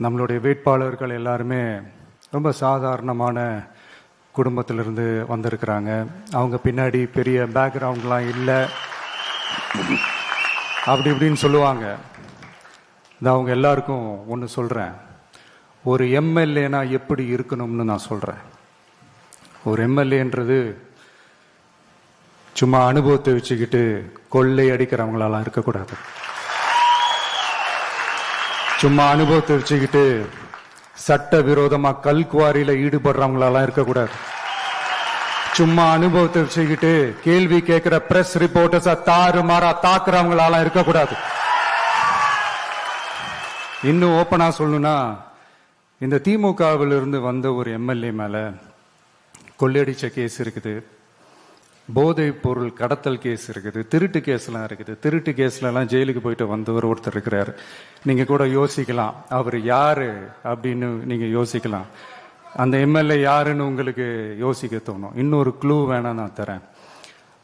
நம்மளுடைய வேட்பாளர்கள் எல்லாருமே ரொம்ப சாதாரணமான குடும்பத்திலிருந்து வந்திருக்கிறாங்க. அவங்க பின்னாடி பெரிய பேக்ரவுண்ட்லாம் இல்லை அப்படி இப்படின்னு சொல்லுவாங்க. நான் அவங்க எல்லாருக்கும் ஒன்று சொல்கிறேன், ஒரு எம்எல்ஏனா எப்படி இருக்கணும்னு நான் சொல்கிறேன். ஒரு எம்எல்ஏன்றது சும்மா அனுபவத்தை வச்சுக்கிட்டு கொள்ளை அடிக்கிறவங்களாலாம் இருக்கக்கூடாது. சும்மா அனுபவத்தை வச்சுக்கிட்டு சட்ட விரோதமா கல்குவாரியில ஈடுபடுறவங்களாலாம் இருக்கக்கூடாது. சும்மா அனுபவத்தை வச்சுக்கிட்டு கேள்வி கேட்கிற பிரஸ் ரிப்போர்ட்டர்ஸா தாறுமாறா தாக்குறவங்களாலாம் இருக்கக்கூடாது. இன்னும் ஓப்பனா சொல்லணும்னா, இந்த திமுகவில் இருந்து வந்த ஒரு எம்எல்ஏ மேல கொள்ளையடிச்ச கேஸ் இருக்குது, போதைப் பொருள் கடத்தல் கேஸ் இருக்குது, திருட்டு கேஸ்லாம் இருக்குது. திருட்டு கேஸ்லாம் ஜெயிலுக்கு போயிட்டு வந்தவர் ஒருத்தர் இருக்கிறார். நீங்க கூட யோசிக்கலாம் அவர் யாரு அப்படின்னு. நீங்க யோசிக்கலாம் அந்த எம்எல்ஏ யாருன்னு உங்களுக்கு யோசிக்க தோணும். இன்னொரு க்ளூ வேணா நான் தரேன்.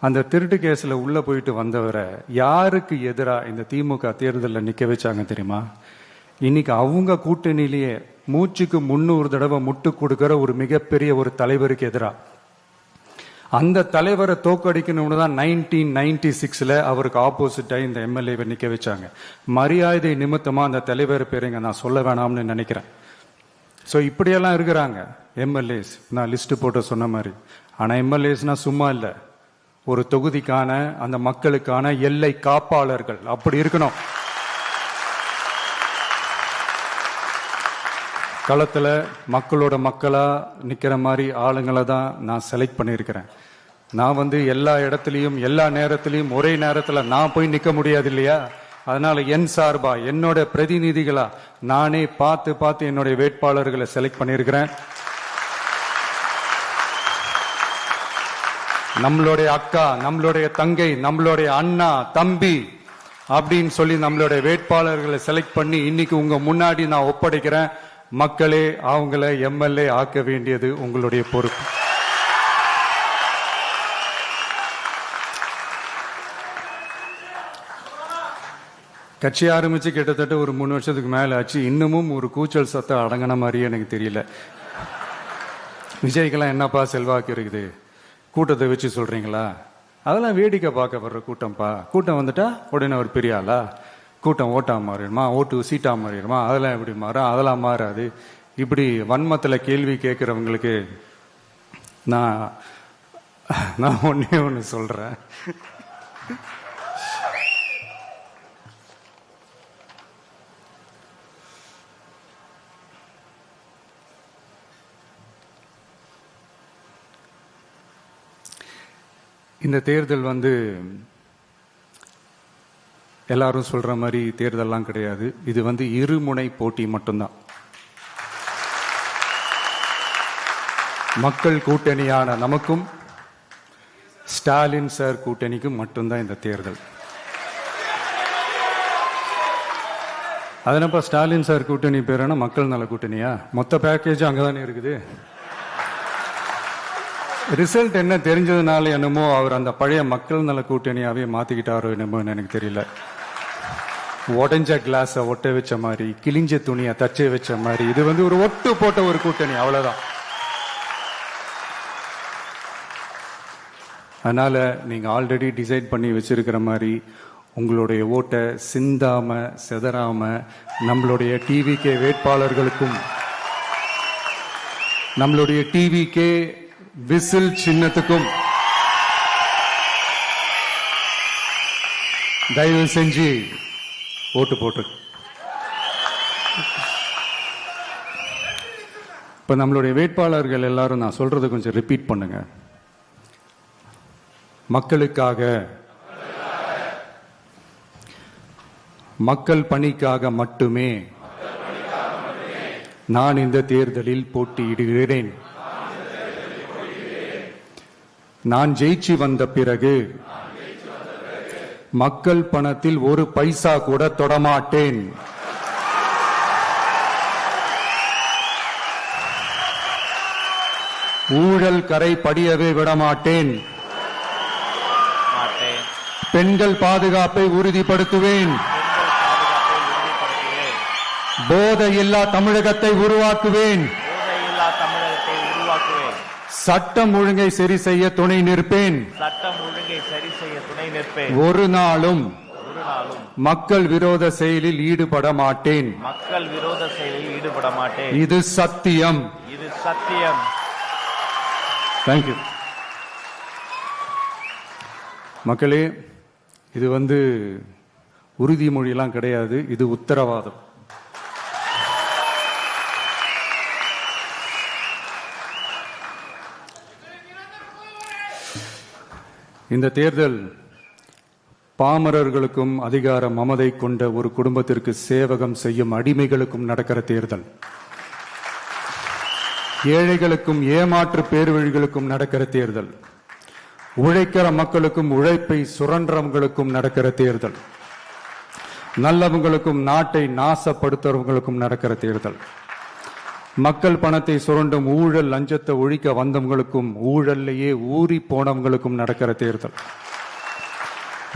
அந்த திருட்டு கேஸ்ல உள்ள போயிட்டு வந்தவரை யாருக்கு எதிராக இந்த திமுக தேர்தலில் நிக்க வச்சாங்க தெரியுமா? இன்னைக்கு அவங்க கூட்டணியிலேயே மூச்சுக்கு 300 தடவை முட்டு கொடுக்கிற ஒரு மிகப்பெரிய ஒரு தலைவருக்கு எதிராக. அந்த தலைவரை தோக்கடிக்கணும்னு தான் 1996 அவருக்கு ஆப்போசிட்டா இந்த எம்எல்ஏவை நிக்க வச்சாங்க. மரியாதை நிமித்தமா அந்த தலைவர் பேருங்க நான் சொல்ல வேணாம்னு நினைக்கிறேன். ஸோ இப்படியெல்லாம் இருக்கிறாங்க எம்எல்ஏஸ், நான் லிஸ்ட் போட்டு சொன்ன மாதிரி. ஆனா எம்எல்ஏஸ்னா சும்மா இல்லை, ஒரு தொகுதிக்கான அந்த மக்களுக்கான எல்லை காப்பாளர்கள். அப்படி இருக்கணும். களத்துல மக்களோட மக்களா நிக்கிற மாதிரி ஆளுங்களை தான் நான் செலக்ட் பண்ணியிருக்கிறேன். நான் எல்லா இடத்துலையும் எல்லா நேரத்திலையும் ஒரே நேரத்துல நான் போய் நிக்க முடியாது இல்லையா? அதனால என் சார்பா என்னோட பிரதிநிதிகளா நானே பார்த்து என்னுடைய வேட்பாளர்களை செலக்ட் பண்ணியிருக்கிறேன். நம்மளுடைய அக்கா, நம்மளுடைய தங்கை, நம்மளுடைய அண்ணா, தம்பி அப்படின்னு சொல்லி நம்மளுடைய வேட்பாளர்களை செலக்ட் பண்ணி இன்னைக்கு உங்க முன்னாடி நான் ஒப்படைக்கிறேன். மக்களே, அவங்கள எம்எல்ஏ ஆக்க வேண்டியது உங்களுடைய பொறுப்பு. கட்சி ஆரம்பிச்சு கிட்டத்தட்ட ஒரு 3 வருஷத்துக்கு மேல ஆச்சு. இன்னமும் ஒரு கூச்சல் சத்தம் அடங்கின மாதிரியே எனக்கு தெரியல. விஜய்க்கெல்லாம் என்னப்பா செல்வாக்கு இருக்குது, கூட்டத்தை வச்சு சொல்றீங்களா? அதெல்லாம் வேடிக்கை பார்க்க வர்ற கூட்டம்ப்பா. கூட்டம் வந்துட்டா உடனே ஒரு பெரிய ஆளா? கூட்டம் ஓட்டா மாறிடுமா, ஓட்டு சீட்டா மாறிடுமா, அதெல்லாம் எப்படி மாறும்? அதெல்லாம் மாறாது. இப்படி வன்மத்தில் கேள்வி கேட்கிறவங்களுக்கு நான் ஒன்னே ஒன்று சொல்றேன். இந்த தேர்தல் எல்லாரும் சொல்ற மாதிரி தேர்தல்லாம் கிடையாது. இது இருமுனை போட்டி மட்டும்தான். மக்கள் கூட்டணியான நமக்கும் ஸ்டாலின் சார் கூட்டணிக்கும் மட்டும்தான் இந்த தேர்தல். அதனப்ப ஸ்டாலின் சார் கூட்டணி பேரான மக்கள் நல கூட்டணியா? மொத்த பேக்கேஜ் அங்கதானே இருக்குது. ரிசல்ட் என்ன தெரிஞ்சதுனால என்னமோ அவர் அந்த பழைய மக்கள் நல கூட்டணியாவே மாத்திக்கிட்டாரோ என்னமோ எனக்கு தெரியல. உடஞ்ச கிளாஸ ஒட்ட வச்ச மாதிரி, கிழிஞ்ச துணியை தச்சை வச்ச மாதிரி, இது ஒரு ஒட்டு போட்ட ஒரு கூட்டணி, அவ்வளவுதான். அதனால நீங்க ஆல்ரெடி டிசைட் பண்ணி வச்சிருக்கிற மாதிரி உங்களுடைய ஓட்டை சிந்தாம செதறாம நம்மளுடைய டிவிகே வேட்பாளர்களுக்கும் நம்மளுடைய டிவிகே விசில் சின்னத்துக்கும் தயவு செஞ்சு ஓட்டு போட்டு. இப்ப நம்மளுடைய வேட்பாளர்கள் எல்லாரும் நான் சொல்றது கொஞ்சம் ரிப்பீட் பண்ணுங்க. மக்களுக்காக, மக்கள் பணிக்காக மட்டுமே நான் இந்த தேர்தலில் போட்டியிடுகிறேன். நான் ஜெயிச்சு வந்த பிறகு மக்கள் பணத்தில் ஒரு பைசா கூட தொடமாட்டேன். ஊழல் கரை படியவே விடமாட்டேன். பெண்கள் பாதுகாப்பை உறுதிப்படுத்துவேன். போதையில்லா தமிழகத்தை உருவாக்குவேன். போதையில்லா தமிழகத்தை உருவாக்குவேன். சட்டம் ஒழுங்கை சரி செய்ய துணை நிற்பேன். சட்டம் ஒழுங்கை சரி செய்ய துணை நிற்பேன். ஒரு நாளும் மக்கள் விரோத செயலில் ஈடுபட மாட்டேன். மக்கள் விரோத செயலில் ஈடுபட மாட்டேன். இது சத்தியம். இது சத்தியம். தேங்க்யூ. மக்களே, இது உறுதிமொழியெல்லாம் கிடையாது, இது உத்தரவாதம். இந்த தேர்தல் பாமரர்களுக்கும் அதிகார மமதை கொண்ட ஒரு குடும்பத்திற்கு சேவகம் செய்யும் அடிமைகளுக்கும் நடக்கிற தேர்தல். ஏழைகளுக்கும் ஏமாற்று பேர்வழிகளுக்கும் நடக்கிற தேர்தல். உழைக்கிற மக்களுக்கும் உழைப்பை சுரண்டவங்களுக்கும் நடக்கிற தேர்தல். நல்லவங்களுக்கும் நாட்டை நாசப்படுத்துறவங்களுக்கும் நடக்கிற தேர்தல். மக்கள் பணத்தை சுரண்டும் ஊழல் லஞ்சத்தை ஒழிக்க வந்தவங்களுக்கும் ஊழல்லையே ஊறி போனவங்களுக்கும் நடக்கிற தேர்தல்.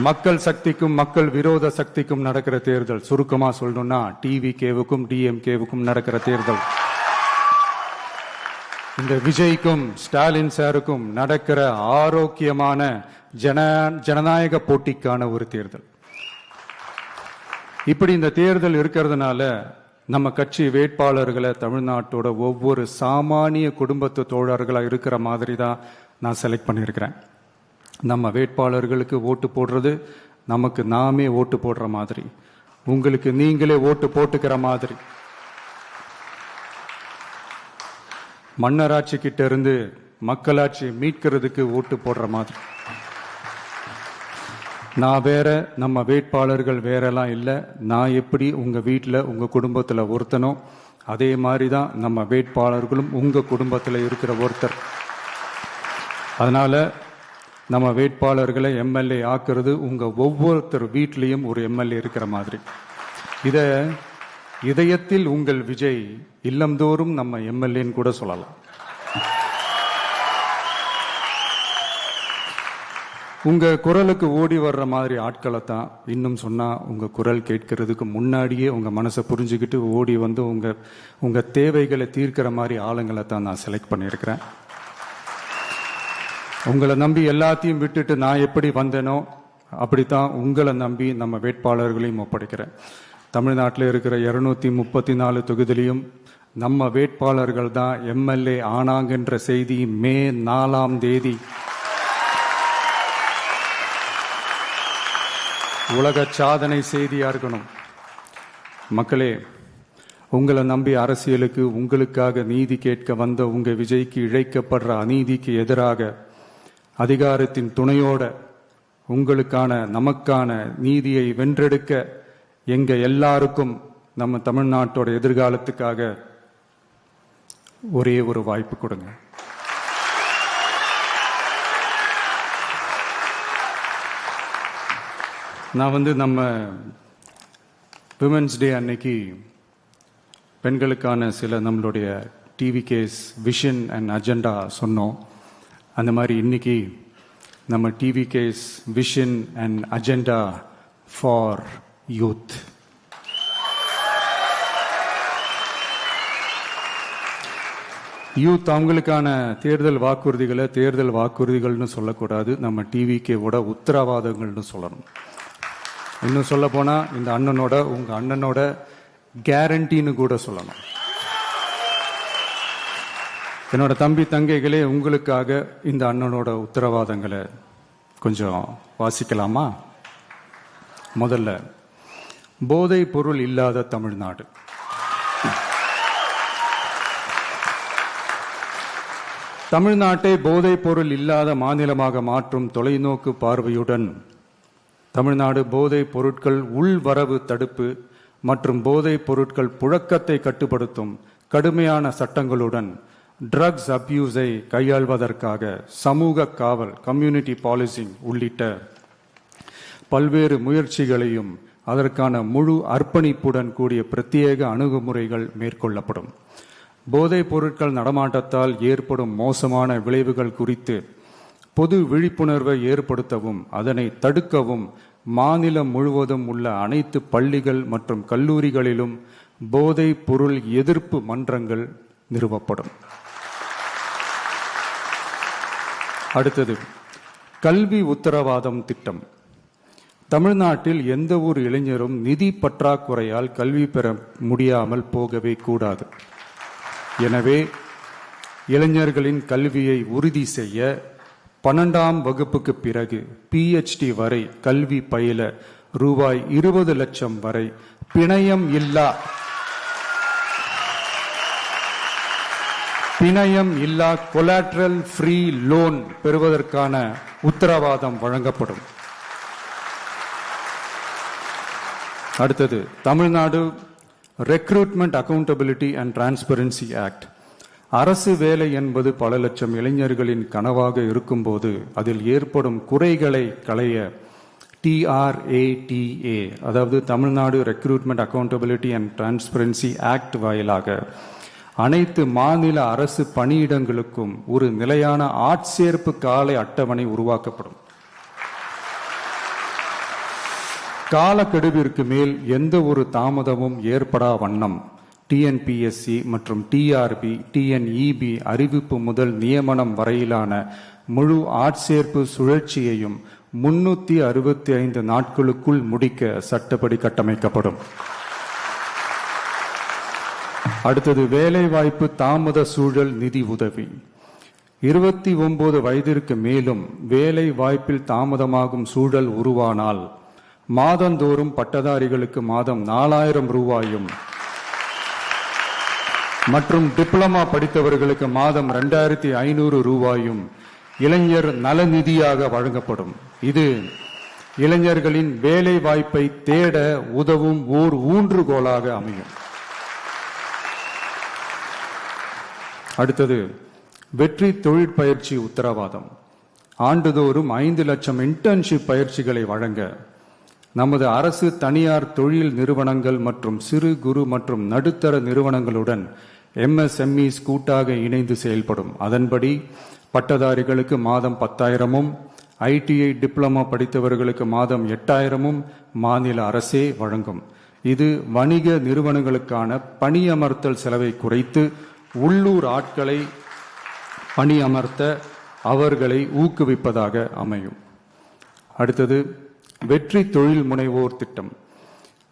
மக்கள் சக்திக்கும் மக்கள் விரோத சக்திக்கும் நடக்கிற தேர்தல். சுருக்கமா சொல்லணும்னா டிவிகேவுக்கும் டிஎம்கேவுக்கும் நடக்கிற தேர்தல். இந்த விஜய்க்கும் ஸ்டாலின் சாருக்கும் நடக்கிற ஆரோக்கியமான ஜனநாயக போட்டிக்கான ஒரு தேர்தல். இப்படி இந்த தேர்தல் இருக்கிறதுனால நம்ம கட்சி வேட்பாளர்களை தமிழ்நாட்டோட ஒவ்வொரு சாமானிய குடும்பத்து தோழர்களா இருக்கிற மாதிரி தான் நான் செலக்ட் பண்ணியிருக்கிறேன். நம்ம வேட்பாளர்களுக்கு ஓட்டு போடுறது நமக்கு நாமே ஓட்டு போடுற மாதிரி, உங்களுக்கு நீங்களே ஓட்டு போட்டுக்கிற மாதிரி. மன்னராட்சி கிட்ட இருந்து மக்களாட்சி மீட்கிறதுக்கு ஓட்டு போடுற மாதிரி. நான் வேற, நம்ம வேட்பாளர்கள் வேறெல்லாம் இல்லை. நான் எப்படி உங்க வீட்டில் உங்க குடும்பத்தில் ஒருத்தனோ அதே மாதிரி தான் நம்ம வேட்பாளர்களும் உங்க குடும்பத்தில் இருக்கிற ஒருத்தர். அதனால நம்ம வேட்பாளர்களை எம்எல்ஏ ஆக்குறது உங்க ஒவ்வொருத்தர் வீட்லேயும் ஒரு எம்எல்ஏ இருக்கிற மாதிரி. இதை இதயத்தில் உங்கள் விஜய் இல்லந்தோறும் நம்ம எம்எல்ஏன்னு கூட சொல்லலாம். உங்க குரலுக்கு ஓடி வர்ற மாதிரி ஆட்களை தான், இன்னும் சொன்னா உங்க குரல் கேட்கறதுக்கு முன்னாடியே உங்க மனசை புரிஞ்சுக்கிட்டு ஓடி வந்து உங்க தேவைகளை தீர்க்கிற மாதிரி ஆளுங்களை தான் நான் செலக்ட் பண்ணியிருக்கிறேன். உங்களை நம்பி எல்லாத்தையும் விட்டுட்டு நான் எப்படி வந்தேனோ அப்படித்தான் உங்களை நம்பி நம்ம வேட்பாளர்களையும் ஒப்படைக்கிறேன். தமிழ்நாட்டில் இருக்கிற 234 தொகுதியிலையும் நம்ம வேட்பாளர்கள் தான் எம்எல்ஏ ஆனாங்கன்ற செய்தி மே 4ஆம் தேதி உலக சாதனை செய்தியா இருக்கணும். மக்களே, உங்களை நம்பி அரசியலுக்கு உங்களுக்காக நீதி கேட்க வந்த உங்க விஜய்க்கு இழைக்கப்படுற அநீதிக்கு எதிராக அதிகாரத்தின் துணையோட உங்களுக்கான நமக்கான நீதியை வென்றெடுக்க எங்க எல்லாருக்கும் நம்ம தமிழ்நாட்டோட எதிர்காலத்துக்காக ஒரே ஒரு வாய்ப்பு கொடுங்க. நான் நம்ம விமென்ஸ் டே அன்னைக்கு பெண்களுக்கான சில நம்மளுடைய டிவிகேஸ் விஷன் அண்ட் அஜெண்டா சொன்னோம். அந்த மாதிரி இன்னைக்கு நம்ம TVK's vision and agenda for youth. Youth அவங்களுக்கான தேர்தல் வாக்குறுதிகள்னு சொல்லக்கூடாது, நம்ம டிவிகேவோட உத்தரவாதங்கள்னு சொல்லணும். இன்னும் சொல்ல போனா இந்த உங்க அண்ணனோட கேரண்டின்னு கூட சொல்லணும். என்னோட தம்பி தங்கைகளே, உங்களுக்காக இந்த அண்ணனோட உத்தரவாதங்களை கொஞ்சம் வாசிக்கலாமா? முதல்ல, போதைப் பொருள் இல்லாத தமிழ்நாடு. தமிழ்நாட்டை போதைப் பொருள் இல்லாத மாநிலமாக மாற்றும் தொலைநோக்கு பார்வையுடன் தமிழ்நாடு போதைப் பொருட்கள் உள்வரவு தடுப்பு மற்றும் போதைப் பொருட்கள் புழக்கத்தை கட்டுப்படுத்தும் கடுமையான சட்டங்களுடன் ட்ரக்ஸ் அபியூஸை கையாள்வதற்காக சமூக காவல் கம்யூனிட்டி பாலிசிங் உள்ளிட்ட பல்வேறு முயற்சிகளையும் அதற்கான முழு அர்ப்பணிப்புடன் கூடிய பிரத்யேக அணுகுமுறைகள் மேற்கொள்ளப்படும். போதைப் பொருட்கள் நடமாட்டத்தால் ஏற்படும் மோசமான விளைவுகள் குறித்து பொது விழிப்புணர்வை ஏற்படுத்தவும் அதனை தடுக்கவும் மாநிலம் முழுவதும் உள்ள அனைத்து பள்ளிகள் மற்றும் கல்லூரிகளிலும் போதைப் பொருள் எதிர்ப்பு மன்றங்கள் நிறுவப்படும். அடுத்தது கல்வி உத்தரவாதம் திட்டம். தமிழ்நாட்டில் எந்த ஒரு இளைஞரும் நிதி பற்றாக்குறையால் கல்வி பெற முடியாமல் போகவே கூடாது. எனவே இளைஞர்களின் கல்வியை உறுதி செய்ய 12ஆம் வகுப்புக்கு பிறகு PhD வரை கல்வி பயில ரூபாய் 20 லட்சம் வரை பிணையம் இல்லா கொலாட்ரல் ஃப்ரீ லோன் பெறுவதற்கான உத்தரவாதம் வழங்கப்படும். அடுத்தது Tamil Nadu recruitment accountability and transparency act. அரசு வேலை என்பது பல லட்சம் இளைஞர்களின் கனவாக இருக்கும்போது அதில் ஏற்படும் குறைகளை களைய TRATA, அதாவது Tamil Nadu recruitment accountability and transparency act வாயிலாக அனைத்து மாநில அரசு பணியிடங்களுக்கும் ஒரு நிலையான ஆட்சேர்ப்பு கால அட்டவணை உருவாக்கப்படும். காலக்கெடுவிற்கு மேல் எந்த ஒரு தாமதமும் ஏற்படா வண்ணம் TNPSC மற்றும் TRB, TNEB அறிவிப்பு முதல் நியமனம் வரையிலான முழு ஆட்சேர்ப்பு சுழற்சியையும் 365 நாட்களுக்குள் முடிக்க சட்டப்படி கட்டமைக்கப்படும். அடுத்தது வேலைவாய்ப்பு தாமத சூழல் நிதி உதவி. 29 வயதிற்கு மேலும் வேலை வாய்ப்பில் தாமதமாகும் சூழல் உருவானால் மாதந்தோறும் பட்டதாரிகளுக்கு மாதம் 4000 ரூபாயும் மற்றும் டிப்ளமா படித்தவர்களுக்கு மாதம் 2500 ரூபாயும் இளைஞர் நலநிதியாக வழங்கப்படும். இது இளைஞர்களின் வேலை வாய்ப்பை தேட உதவும் ஓர் ஊன்றுகோலாக அமையும். அடுத்தது வெற்றி தொழிற்பயிற்சி உத்தரவாதம். ஆண்டுதோறும் 5 லட்சம் இன்டர்ன்ஷிப் பயிற்சிகளை வழங்க நமது அரசு தனியார் தொழில் நிறுவனங்கள் மற்றும் சிறு குறு மற்றும் நடுத்தர நிறுவனங்களுடன் MSMEs கூட்டாக இணைந்து செயல்படும். அதன்படி பட்டதாரிகளுக்கு மாதம் 10,000-உம் ITI டிப்ளமா படித்தவர்களுக்கு மாதம் 8,000-உம் மாநில அரசே வழங்கும். இது வணிக நிறுவனங்களுக்கான பணியமர்த்தல் செலவை குறைத்து உள்ளூர் ஆட்களை பணியமர்த்த அவர்களை ஊக்குவிப்பதாக அமையும். அடுத்தது வெற்றி தொழில் முனைவோர் திட்டம்.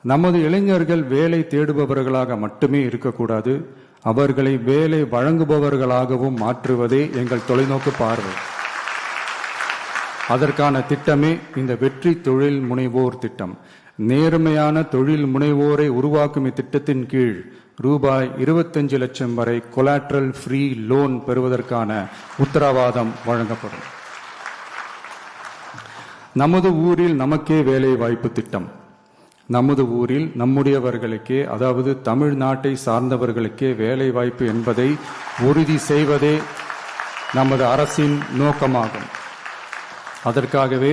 நமது இளைஞர்கள் வேலை தேடுபவர்களாக மட்டுமே இருக்கக்கூடாது, அவர்களை வேலை வழங்குபவர்களாகவும் மாற்றுவதே எங்கள் தொலைநோக்கு பார்வை. அதற்கான திட்டமே இந்த வெற்றி தொழில் முனைவோர் திட்டம். நேர்மையான தொழில் முனைவோரை உருவாக்கும் இத்திட்டத்தின் கீழ் ரூபாய் 25 லட்சம் வரை கொலாட்ரல் ஃப்ரீ லோன் பெறுவதற்கான உத்தரவாதம் வழங்கப்படும். நமது ஊரில் நமக்கே வேலை வாய்ப்பு திட்டம். நமது ஊரில் நம்முடையவர்களுக்கே, அதாவது தமிழ்நாட்டை சார்ந்தவர்களுக்கே வேலை வாய்ப்பு என்பதை உறுதி செய்வதே நமது அரசின் நோக்கமாகும். அதற்காகவே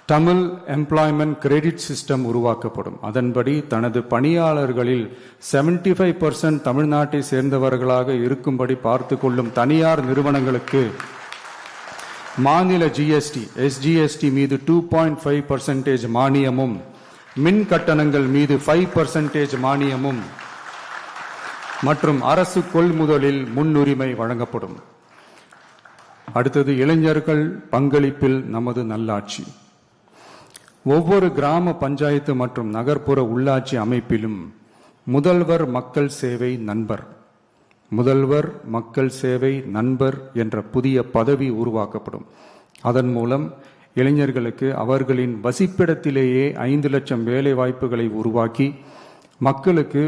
தமிழ் எம்ப்ளாய்மெண்ட் கிரெடிட் சிஸ்டம் உருவாக்கப்படும். அதன்படி தனது பணியாளர்களில் 75% தமிழ்நாட்டை சேர்ந்தவர்களாக இருக்கும்படி பார்த்து கொள்ளும் தனியார் நிறுவனங்களுக்கு மாநில GST, SGST மீது 2.5% மானியமும், மின் கட்டணங்கள் மீது 5% மானியமும் மற்றும் அரசு கொள்முதலில் முன்னுரிமை வழங்கப்படும். அடுத்தது இளைஞர்கள் பங்களிப்பில் நமது நல்லாட்சி. ஒவ்வொரு கிராம பஞ்சாயத்து மற்றும் நகர்ப்புற உள்ளாட்சி அமைப்பிலும் முதல்வர் மக்கள் சேவை நண்பர், முதல்வர் மக்கள் சேவை நண்பர் என்ற புதிய பதவி உருவாக்கப்படும். அதன் மூலம் இளைஞர்களுக்கு அவர்களின் வசிப்பிடத்திலேயே 5 லட்சம் வேலை வாய்ப்புகளை உருவாக்கி மக்களுக்கு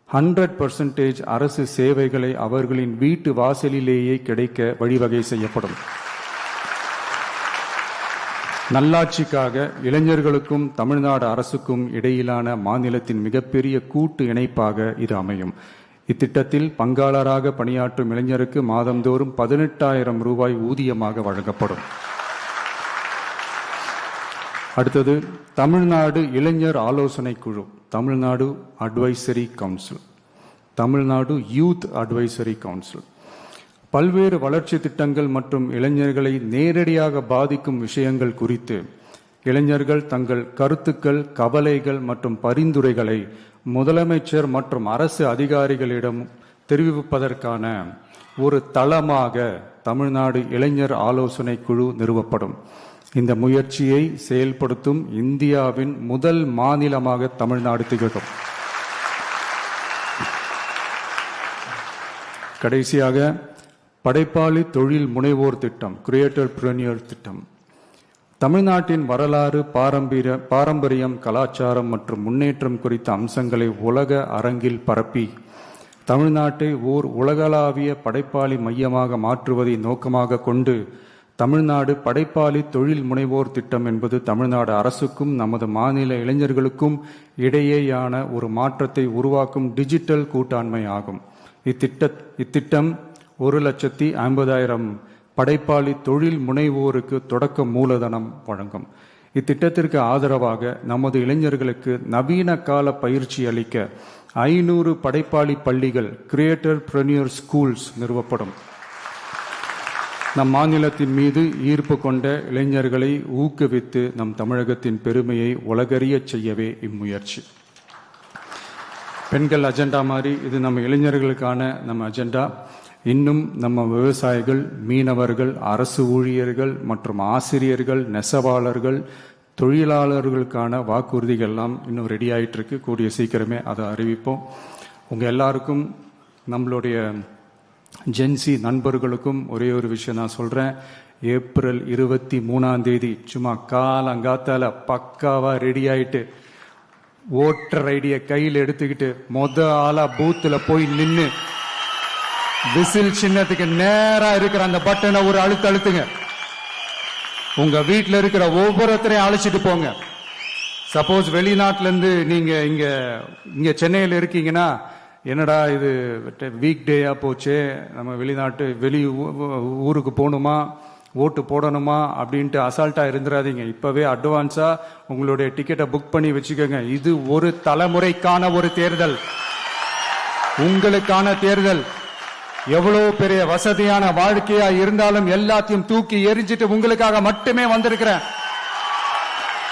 100% அரசு சேவைகளை அவர்களின் வீட்டு வாசலிலேயே கிடைக்க வழிவகை செய்யப்படும். நல்லாட்சிக்காக இளைஞர்களுக்கும் தமிழ்நாடு அரசுக்கும் இடையிலான மாநிலத்தின் மிகப்பெரிய கூட்டு இணைப்பாக இது அமையும். இத்திட்டத்தில் பங்காளராக பணியாற்றும் இளைஞருக்கு மாதந்தோறும் 18,000 ரூபாய் ஊதியமாக வழங்கப்படும். அடுத்தது தமிழ்நாடு இளைஞர் ஆலோசனை குழு, Tamil Nadu advisory council, Tamil Nadu youth advisory council. பல்வேறு வளர்ச்சி திட்டங்கள் மற்றும் இளைஞர்களை நேரடியாக பாதிக்கும் விஷயங்கள் குறித்து இளைஞர்கள் தங்கள் கருத்துக்கள், கவலைகள் மற்றும் பரிந்துரைகளை முதலமைச்சர் மற்றும் அரசு அதிகாரிகளிடம் தெரிவிப்பதற்கான ஒரு தளமாக தமிழ்நாடு இளைஞர் ஆலோசனை குழு நிறுவப்படும். இந்த முயற்சியை செயல்படுத்தும் இந்தியாவின் முதல் மாநிலமாக தமிழ்நாடு திகழும். கடைசியாக படைப்பாளி தொழில் முனைவோர் திட்டம், கிரியேட்டர் பிரனியர் திட்டம். தமிழ்நாட்டின் வரலாறு, பாரம்பரியம், கலாச்சாரம் மற்றும் முன்னேற்றம் குறித்த அம்சங்களை உலக அரங்கில் பரப்பி தமிழ்நாட்டை ஓர் உலகளாவிய படைப்பாளி மையமாக மாற்றுவதை நோக்கமாக கொண்டு தமிழ்நாடு படைப்பாளி தொழில் முனைவோர் திட்டம் என்பது தமிழ்நாடு அரசுக்கும் நமது மாநில இளைஞர்களுக்கும் இடையேயான ஒரு மாற்றத்தை உருவாக்கும் டிஜிட்டல் கூட்டாண்மை ஆகும். இத்திட்டம் 1,50,000 படைப்பாளி தொழில் முனைவோருக்கு தொடக்க மூலதனம் வழங்கும். இத்திட்டத்திற்கு ஆதரவாக நமது இளைஞர்களுக்கு நவீன கால பயிற்சி அளிக்க 500 படைப்பாளி பள்ளிகள், கிரியேட்டர் பிரனியர் ஸ்கூல்ஸ் நிறுவப்படும். நம் மாநிலத்தின் மீது ஈர்ப்பு கொண்ட இளைஞர்களை ஊக்குவித்து நம் தமிழகத்தின் பெருமையை உலகறியச் செய்யவே இம்முயற்சி. பெண்கள் அஜெண்டா மாதிரி இது நம்ம இளைஞர்களுக்கான நம்ம அஜெண்டா. இன்னும் நம்ம விவசாயிகள், மீனவர்கள், அரசு ஊழியர்கள் மற்றும் ஆசிரியர்கள், நெசவாளர்கள், தொழிலாளர்களுக்கான வாக்குறுதிகள்லாம் இன்னும் ரெடி ஆகிட்டு இருக்கு. கூடிய சீக்கிரமே அதை அறிவிப்போம். உங்கள் எல்லாருக்கும், நம்மளுடைய ஜென்சி நண்பர்களுக்கும் ஒரே ஒரு விஷயம் நான் சொல்கிறேன். ஏப்ரல் 23 சும்மா காலங்காத்தால பக்காவாக ரெடி ஆகிட்டு ஓட்டர் ஐடியை கையில் எடுத்துக்கிட்டு ஆளா பூத்தில் போய் நின்று விசில் சின்னத்துக்கு நேரா இருக்கிற அந்த பட்டனை ஒரு அழுத்துங்க. உங்க வீட்டில் இருக்கிற ஒவ்வொருத்தரையும் அழைச்சிட்டு போங்க. சப்போஸ் வெளிநாட்டுல இருந்து நீங்க இங்க சென்னையில் இருக்கீங்கன்னா, என்னடா இது வீக் டேயா போச்சு, நம்ம வெளி ஊருக்கு போகணுமா, ஓட்டு போடணுமா அப்படின்ட்டு அசால்ட்டா இருந்துடாதீங்க. இப்பவே அட்வான்ஸா உங்களுடைய டிக்கெட்டை புக் பண்ணி வச்சுக்கோங்க. இது ஒரு தலைமுறைக்கான ஒரு தேர்தல், உங்களுக்கான தேர்தல். எவ்வளவு பெரிய வசதியான வாழ்க்கையா இருந்தாலும் எல்லாத்தையும் தூக்கி எரிஞ்சிட்டு உங்களுக்காக மட்டுமே வந்திருக்கிறேன்.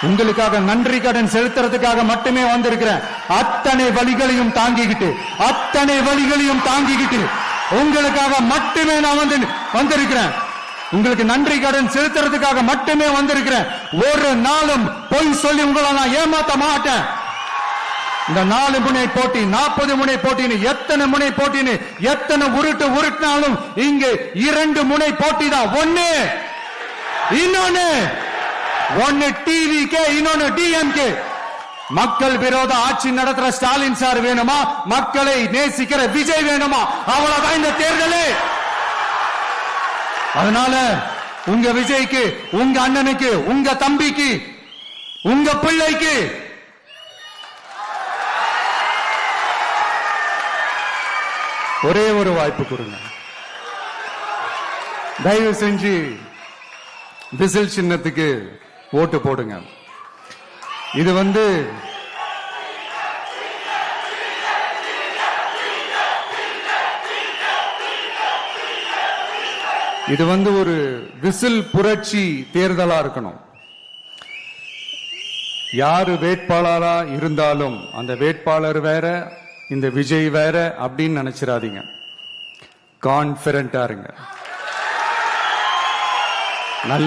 உங்களுக்காக நன்றி கடன் செலுத்துறதுக்காக மட்டுமே வந்திருக்கிறேன். அத்தனை வழிகளையும் தாங்கிக்கிட்டு உங்களுக்காக மட்டுமே நான் வந்திருக்கிறேன். உங்களுக்கு நன்றி கடன் செலுத்துறதுக்காக மட்டுமே வந்திருக்கிறேன். ஒரு நாளும் பொய் சொல்லி உங்களை நான் ஏமாத்த மாட்டேன். இந்த 4 முனை போட்டி, 40 முனை போட்டின்னு, எத்தனை முனை போட்டின்னு, எத்தனை உருட்டினாலும் இங்கு 2 முனை போட்டி தான். ஒன்னு டிவிகே, இன்னொன்னு டிஎம்கே. மக்கள் விரோத ஆட்சி நடத்துற ஸ்டாலின் சார் வேணுமா, மக்களை நேசிக்கிற விஜய் வேணுமா? அவ்வளவுதான் இந்த தேர்தலே. அதனால உங்க விஜய்க்கு, உங்க அண்ணனுக்கு, உங்க தம்பிக்கு, உங்க பிள்ளைக்கு ஒரே ஒரு வாய்ப்பு கொடுங்க. தயவு செஞ்சு விசில் சின்னத்துக்கு ஓட்டு போடுங்க. இது ஒரு விசில் புரட்சி தேர்தலா இருக்கணும். யாரு வேட்பாளரா இருந்தாலும் அந்த வேட்பாளர் வேற, இந்த விஜய் வேற அப்படின்னு நினைச்சிடாதீங்க. கான்பிடண்டா இருங்க. நல்ல